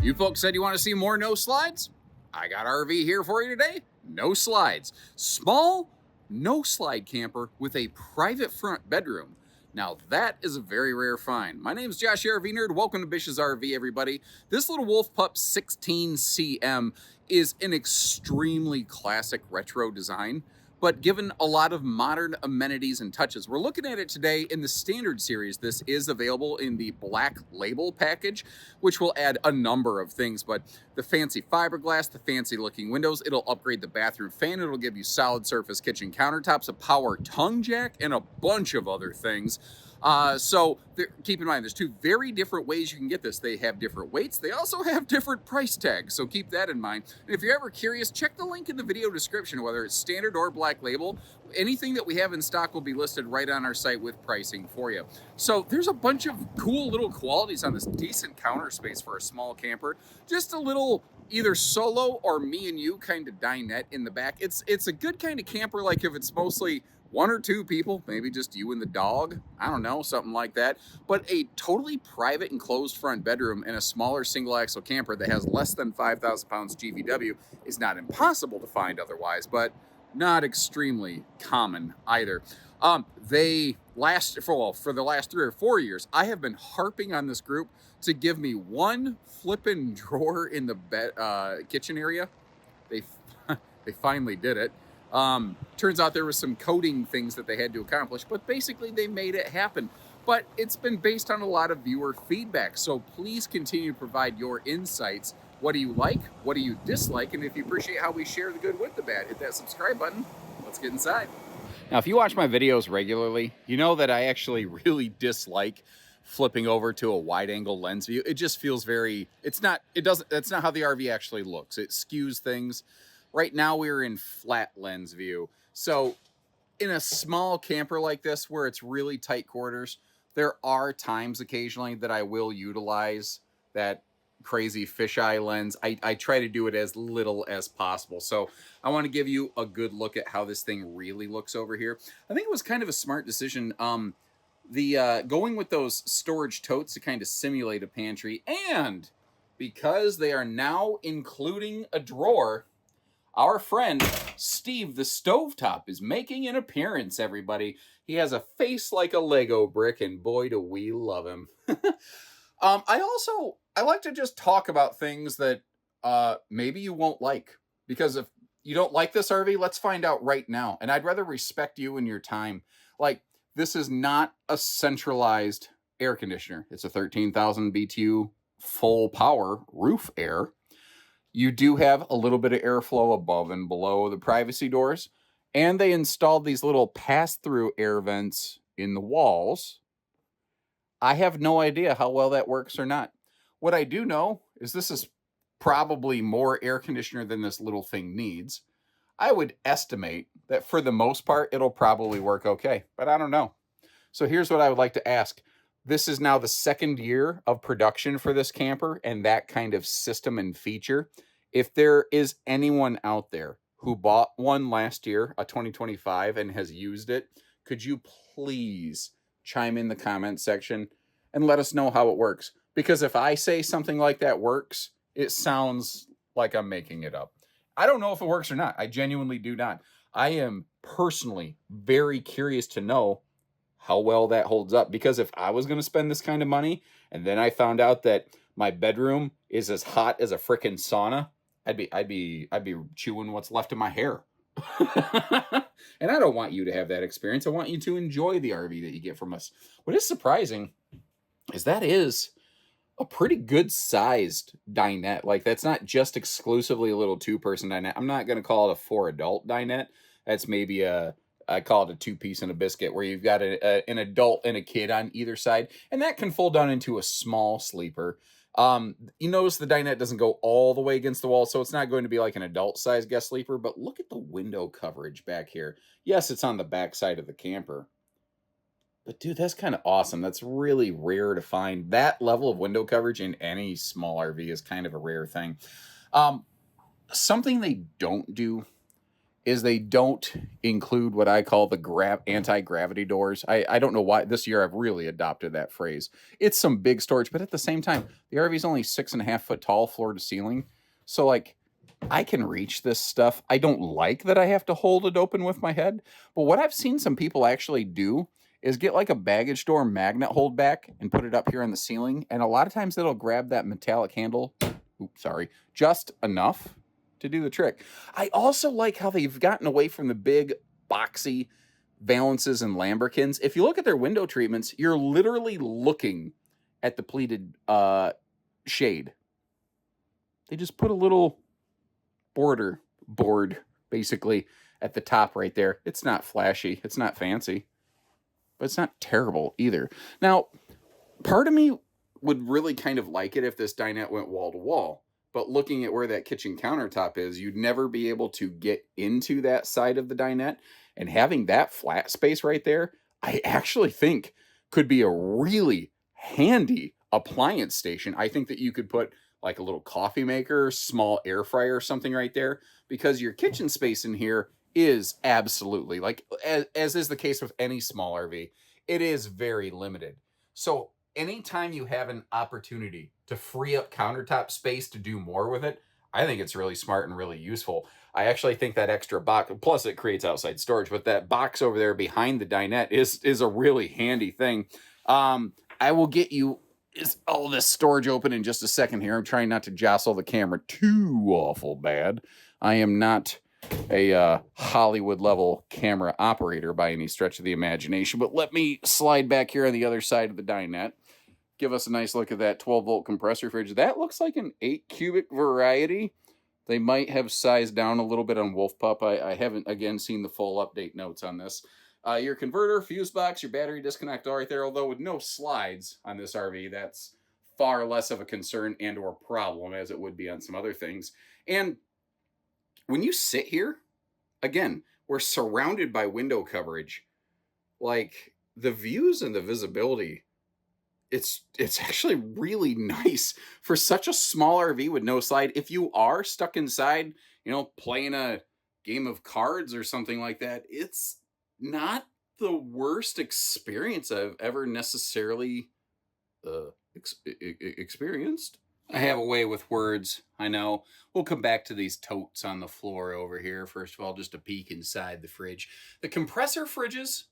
You folks said you want to see more no slides? I got RV here for you today. No slides. Small, no slide camper with a private front bedroom. Now that is a very rare find. My name is Josh, RV Nerd. Welcome to Bish's RV, everybody. This little Wolf Pup 16cm is an extremely classic retro design, but given a lot of modern amenities and touches. We're looking at it today in the standard series. This is available in the black label package, which will add a number of things, but the fancy fiberglass, the fancy looking windows, it'll upgrade the bathroom fan, it'll give you solid surface kitchen countertops, a power tongue jack, and a bunch of other things. Keep in mind, there's two very different ways you can get this. They have different weights. They also have different price tags, so keep that in mind. And if you're ever curious, check the link in the video description, whether it's standard or black label. Anything that we have in stock will be listed right on our site with pricing for you. So there's a bunch of cool little qualities on this decent counter space for a small camper. Just a little either solo or me and you kind of dinette in the back. It's a good kind of camper, like if it's mostly one or two people, maybe just you and the dog, I don't know, something like that. But a totally private enclosed front bedroom in a smaller single axle camper that has less than 5,000 pounds GVW is not impossible to find otherwise, but not extremely common either. For the last 3 or 4 years, I have been harping on this group to give me one flippin' drawer in the kitchen area. They finally did it. Turns out there was some coding things that they had to accomplish, but basically they made it happen. But it's been based on a lot of viewer feedback, so please continue to provide your insights. What do you like? What do you dislike? And if you appreciate how we share the good with the bad, hit that subscribe button. Let's get inside. Now, if you watch my videos regularly, you know that I actually really dislike flipping over to a wide angle lens view. It just feels that's not how the RV actually looks. It skews things. Right now we're in flat lens view. So in a small camper like this where it's really tight quarters, there are times occasionally that I will utilize that crazy fisheye lens. I try to do it as little as possible. So I want to give you a good look at how this thing really looks over here. I think it was kind of a smart decision. Going with those storage totes to kind of simulate a pantry, and because they are now including a drawer, our friend Steve the Stovetop is making an appearance, everybody. He has a face like a Lego brick, and boy, do we love him. I like to just talk about things that maybe you won't like. Because if you don't like this RV, let's find out right now. And I'd rather respect you and your time. Like, this is not a centralized air conditioner. It's a 13,000 BTU full power roof air. You do have a little bit of airflow above and below the privacy doors, and they installed these little pass-through air vents in the walls. I have no idea how well that works or not. What I do know is this is probably more air conditioner than this little thing needs. I would estimate that for the most part, it'll probably work okay, but I don't know. So here's what I would like to ask. This is now the second year of production for this camper and that kind of system and feature. If there is anyone out there who bought one last year, a 2025, and has used it, could you please chime in the comment section and let us know how it works? Because if I say something like that works, it sounds like I'm making it up. I don't know if it works or not. I genuinely do not. I am personally very curious to know how well that holds up, because if I was going to spend this kind of money and then I found out that my bedroom is as hot as a frickin' sauna, I'd be chewing what's left of my hair. And I don't want you to have that experience. I want you to enjoy the RV that you get from us. What is surprising is that is a pretty good sized dinette. Like, that's not just exclusively a little 2-person dinette. I'm not going to call it a 4-adult dinette. That's maybe I call it a 2-piece and a biscuit, where you've got an adult and a kid on either side, and that can fold down into a small sleeper. You notice the dinette doesn't go all the way against the wall, so it's not going to be like an adult-sized guest sleeper, but look at the window coverage back here. Yes, it's on the back side of the camper, but dude, that's kind of awesome. That's really rare to find. That level of window coverage in any small RV is kind of a rare thing. Something they don't do is they don't include what I call the anti-gravity doors. I don't know why this year I've really adopted that phrase. It's some big storage, but at the same time, the RV is only 6.5 foot tall, floor to ceiling. So like I can reach this stuff. I don't like that I have to hold it open with my head. But what I've seen some people actually do is get like a baggage door magnet hold back and put it up here on the ceiling. And a lot of times it'll grab that metallic handle, just enough to do the trick. I also like how they've gotten away from the big boxy valances and lambrequins. If you look at their window treatments, you're literally looking at the pleated shade. They just put a little board basically at the top right there. It's not flashy, it's not fancy, but it's not terrible either. Now, part of me would really kind of like it if this dinette went wall to wall, but looking at where that kitchen countertop is, you'd never be able to get into that side of the dinette, and having that flat space right there, I actually think could be a really handy appliance station. I think that you could put like a little coffee maker, small air fryer or something right there, because your kitchen space in here is absolutely, like, as is the case with any small RV, it is very limited. So anytime you have an opportunity to free up countertop space to do more with it, I think it's really smart and really useful. I actually think that extra box, plus it creates outside storage, but that box over there behind the dinette is a really handy thing. I will get you all this storage open in just a second here. I'm trying not to jostle the camera too awful bad. I am not a Hollywood level camera operator by any stretch of the imagination, but let me slide back here on the other side of the dinette. Give us a nice look at that 12-volt compressor fridge. That looks like an 8 cubic variety. They might have sized down a little bit on Wolf Pup. I haven't, again, seen the full update notes on this. Your converter, fuse box, your battery disconnect all right there, although with no slides on this RV, that's far less of a concern and or problem as it would be on some other things. And when you sit here, again, we're surrounded by window coverage. Like, the views and the visibility, it's actually really nice for such a small RV with no slide. If you are stuck inside, playing a game of cards or something like that, it's not the worst experience I've ever necessarily experienced. I have a way with words, I know. We'll come back to these totes on the floor over here. First of all, just a peek inside the fridge. The compressor fridges,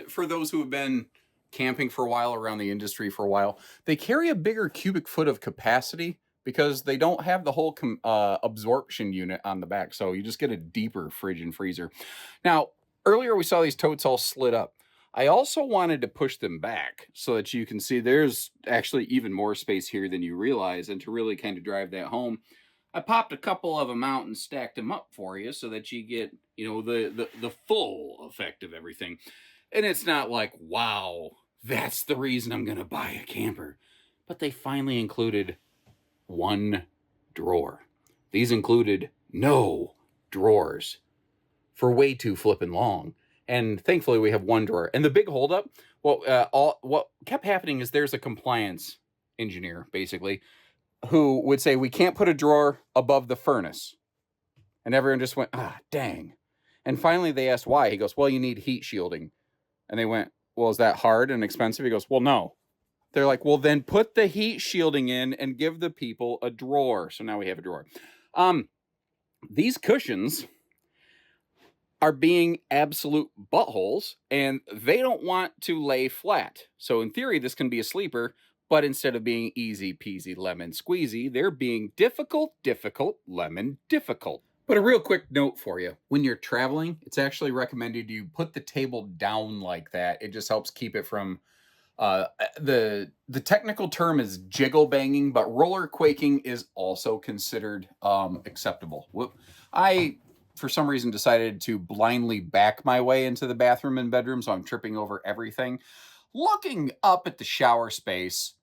for those who have been camping for a while, around the industry for a while, they carry a bigger cubic foot of capacity because they don't have the whole absorption unit on the back. So you just get a deeper fridge and freezer. Now, earlier we saw these totes all slid up. I also wanted to push them back so that you can see there's actually even more space here than you realize. And to really kind of drive that home, I popped a couple of them out and stacked them up for you so that you get, the full effect of everything. And it's not like, wow, that's the reason I'm going to buy a camper. But they finally included one drawer. These included no drawers for way too flippin' long. And thankfully we have one drawer. And the big holdup, what kept happening is there's a compliance engineer, basically, who would say, we can't put a drawer above the furnace. And everyone just went, dang. And finally they asked why. He goes, well, you need heat shielding. And they went, well, is that hard and expensive? He goes, well, no. They're like, well, then put the heat shielding in and give the people a drawer. So now we have a drawer. These cushions are being absolute buttholes, and they don't want to lay flat. So in theory, this can be a sleeper, but instead of being easy peasy lemon squeezy, they're being difficult lemon difficult. But a real quick note for you. When you're traveling, it's actually recommended you put the table down like that. It just helps keep it from, the technical term is jiggle banging, but roller quaking is also considered acceptable. I, for some reason, decided to blindly back my way into the bathroom and bedroom, so I'm tripping over everything. Looking up at the shower space,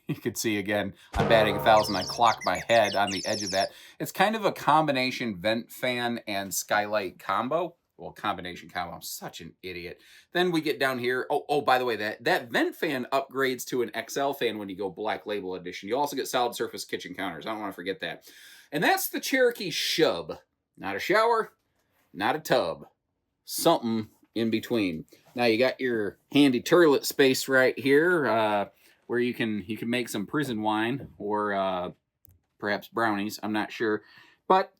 you can see, again, I'm batting 1,000. I clock my head on the edge of that. It's kind of a combination vent fan and skylight combo. Well, combination combo. I'm such an idiot. Then we get down here. Oh, by the way, that vent fan upgrades to an XL fan when you go Black Label Edition. You also get solid surface kitchen counters. I don't want to forget that. And that's the Cherokee Shub. Not a shower, not a tub, something in between. Now you got your handy toilet space right here, where you can make some prison wine or perhaps brownies. I'm not sure, but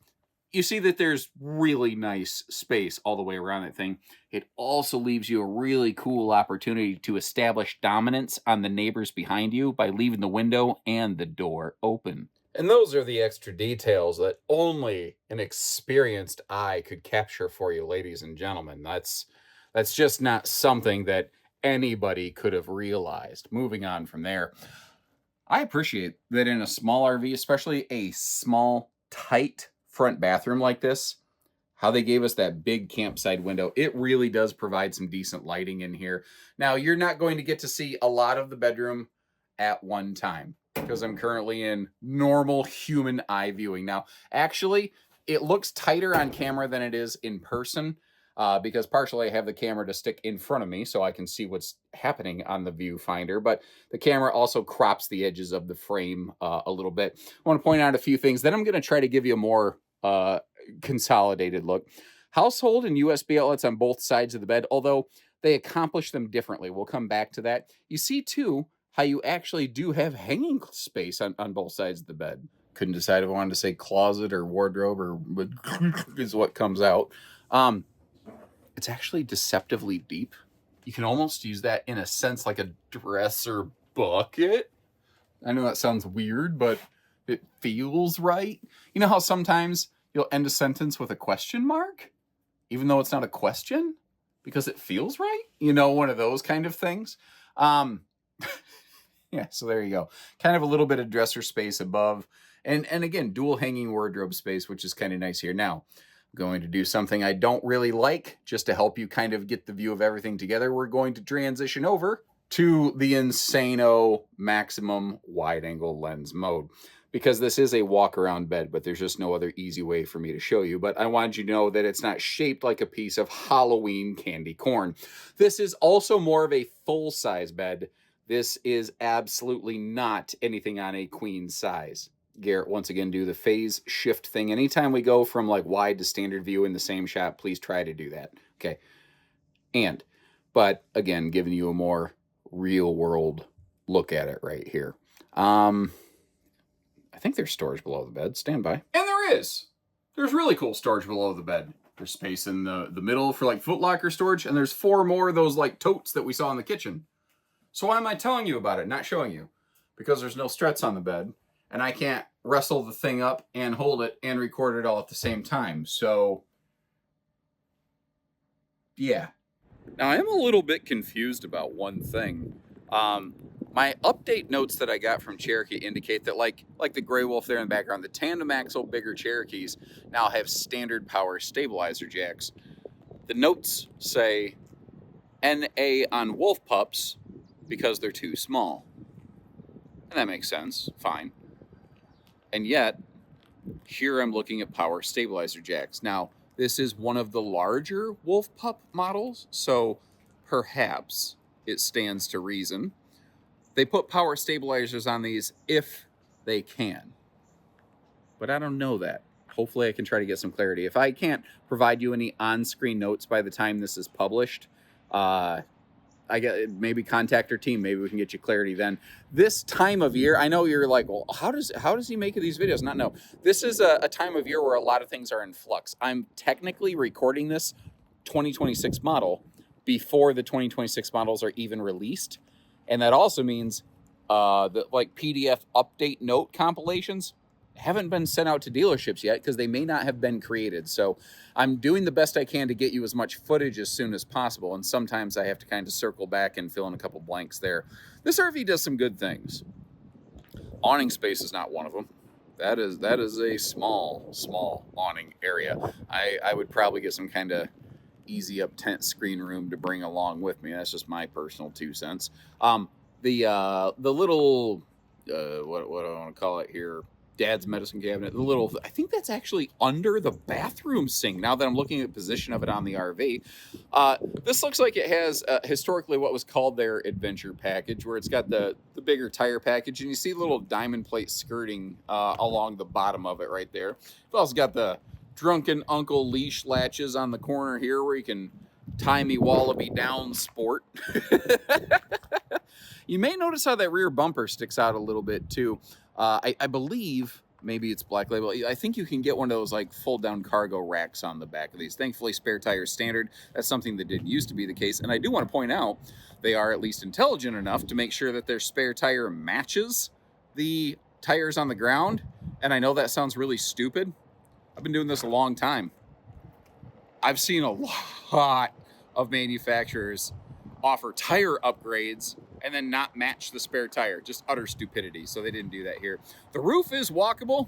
you see that there's really nice space all the way around that thing. It also leaves you a really cool opportunity to establish dominance on the neighbors behind you by leaving the window and the door open. And those are the extra details that only an experienced eye could capture for you, ladies and gentlemen. That's just not something that anybody could have realized. Moving on from there, I appreciate that in a small RV, especially a small, tight front bathroom like this, how they gave us that big campsite window. It really does provide some decent lighting in here. Now, you're not going to get to see a lot of the bedroom at one time because I'm currently in normal human eye viewing. Now, actually, it looks tighter on camera than it is in person because partially I have the camera to stick in front of me so I can see what's happening on the viewfinder, but the camera also crops the edges of the frame a little bit. I want to point out a few things. Then I'm going to try to give you a more consolidated look. Household and USB outlets on both sides of the bed, although they accomplish them differently. We'll come back to that. You see, too, how you actually do have hanging space on both sides of the bed. Couldn't decide if I wanted to say closet or wardrobe or is what comes out. It's actually deceptively deep. You can almost use that in a sense like a dresser bucket. I know that sounds weird, but it feels right. You know how sometimes you'll end a sentence with a question mark, even though it's not a question, because it feels right? You know, one of those kind of things. Yeah, so there you go. Kind of a little bit of dresser space above. And again, dual hanging wardrobe space, which is kind of nice here. Now, I'm going to do something I don't really like, just to help you kind of get the view of everything together. We're going to transition over to the Insano maximum wide angle lens mode, because this is a walk around bed, but there's just no other easy way for me to show you. But I wanted you to know that it's not shaped like a piece of Halloween candy corn. This is also more of a full size bed. This is absolutely not anything on a queen size. Garrett, once again, do the phase shift thing. Anytime we go from like wide to standard view in the same shot, please try to do that. Okay. But again, giving you a more real world look at it right here. I think there's storage below the bed. Stand by. And there is. There's really cool storage below the bed. There's space in the middle for like Foot Locker storage, and there's 4 more of those like totes that we saw in the kitchen. So why am I telling you about it, not showing you? Because there's no struts on the bed, and I can't wrestle the thing up and hold it and record it all at the same time. So, yeah. Now, I am a little bit confused about one thing. My update notes that I got from Cherokee indicate that like the Gray Wolf there in the background, the tandem axle bigger Cherokees now have standard power stabilizer jacks. The notes say NA on Wolf Pups because they're too small. And that makes sense, fine. And yet, here I'm looking at power stabilizer jacks. Now, this is one of the larger Wolf Pup models, so perhaps it stands to reason. They put power stabilizers on these if they can. But I don't know that. Hopefully I can try to get some clarity. If I can't provide you any on-screen notes by the time this is published, maybe contact our team. Maybe we can get you clarity then. This time of year, I know you're like, well, how does he make these videos? No. This is a time of year where a lot of things are in flux. I'm technically recording this 2026 model before the 2026 models are even released. And that also means that like PDF update note compilations haven't been sent out to dealerships yet because they may not have been created. So I'm doing the best I can to get you as much footage as soon as possible. And sometimes I have to kind of circle back and fill in a couple blanks there. This RV does some good things. Awning space is not one of them. That is a small awning area. I would probably get some kind of easy up tent screen room to bring along with me. That's just my personal 2 cents. The little what do I want to call it here? Dad's medicine cabinet. I think that's actually under the bathroom sink. Now that I'm looking at the position of it on the RV, this looks like it has historically what was called their adventure package, where it's got the bigger tire package, and you see little diamond plate skirting along the bottom of it right there. It's also got the drunken uncle leash latches on the corner here where you can tie me wallaby down sport. You may notice how that rear bumper sticks out a little bit too. I believe maybe it's Black Label. I think you can get one of those like fold down cargo racks on the back of these. Thankfully, spare tire standard. That's something that didn't used to be the case. And I do want to point out they are at least intelligent enough to make sure that their spare tire matches the tires on the ground. And I know that sounds really stupid. I've been doing this a long time. I've seen a lot of manufacturers offer tire upgrades and then not match the spare tire. Just utter stupidity. So they didn't do that here. The roof is walkable.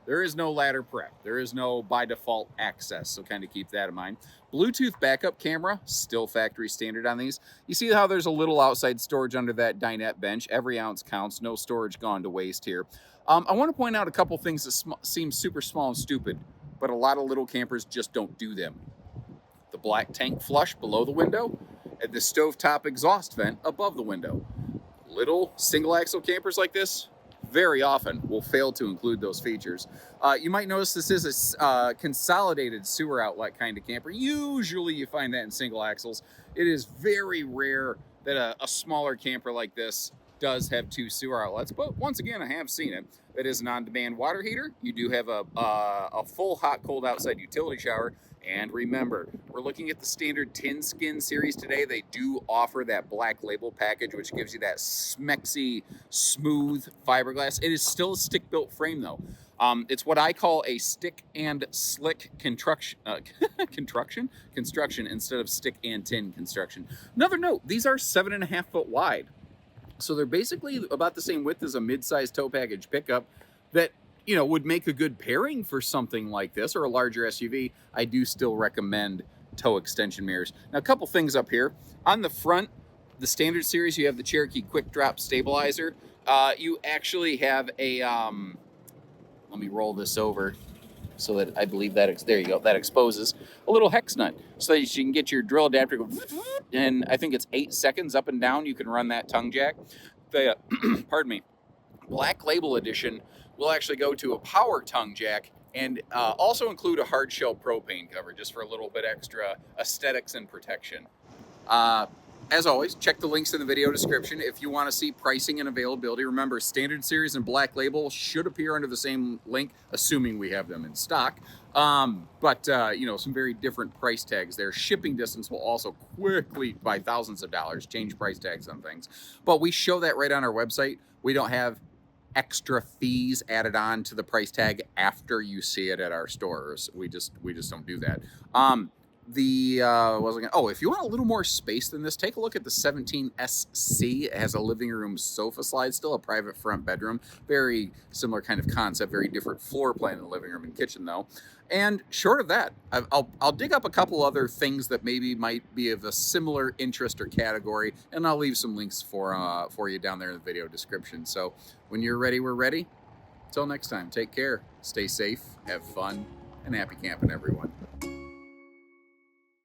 There is no ladder prep. There is no by default access. So kind of keep that in mind. Bluetooth backup camera, still factory standard on these. You see how there's a little outside storage under that dinette bench. Every ounce counts. No storage gone to waste here. I want to point out a couple things that seem super small and stupid, but a lot of little campers just don't do them. The black tank flush below the window and the stovetop exhaust vent above the window. Little single axle campers like this very often will fail to include those features. You might notice this is a consolidated sewer outlet kind of camper. Usually you find that in single axles. It is very rare that a smaller camper like this does have 2 sewer outlets, but once again, I have seen it. It is an on-demand water heater. You do have a full hot, cold outside utility shower. And remember, we're looking at the standard tin skin series today. They do offer that Black Label package, which gives you that smexy, smooth fiberglass. It is still a stick-built frame, though. It's what I call a stick and slick construction instead of stick and tin construction. Another note, these are 7.5 foot wide. So they're basically about the same width as a mid-size tow package pickup that, you know, would make a good pairing for something like this or a larger SUV. I do still recommend tow extension mirrors. Now, a couple things up here. On the front, the standard series, you have the Cherokee quick drop stabilizer. You actually have a, let me roll this over so that I believe that, there you go, that exposes a little hex nut so that you can get your drill adapter go, and I think it's 8 seconds up and down. You can run that tongue jack. The, pardon me, Black Label edition will actually go to a power tongue jack and also include a hard shell propane cover just for a little bit extra aesthetics and protection. As always, check the links in the video description if you want to see pricing and availability. Remember, standard series and Black Label should appear under the same link, assuming we have them in stock. You know, some very different price tags there. Shipping distance will also quickly, by thousands of dollars, change price tags on things. But we show that right on our website. We don't have extra fees added on to the price tag after you see it at our stores. We just don't do that. If you want a little more space than this, take a look at the 17SC. It has a living room sofa slide, still a private front bedroom. Very similar kind of concept, very different floor plan in the living room and kitchen though. And short of that, I'll dig up a couple other things that maybe might be of a similar interest or category, and I'll leave some links for you down there in the video description. So when you're ready, we're ready. Until next time, take care, stay safe, have fun, and happy camping, everyone.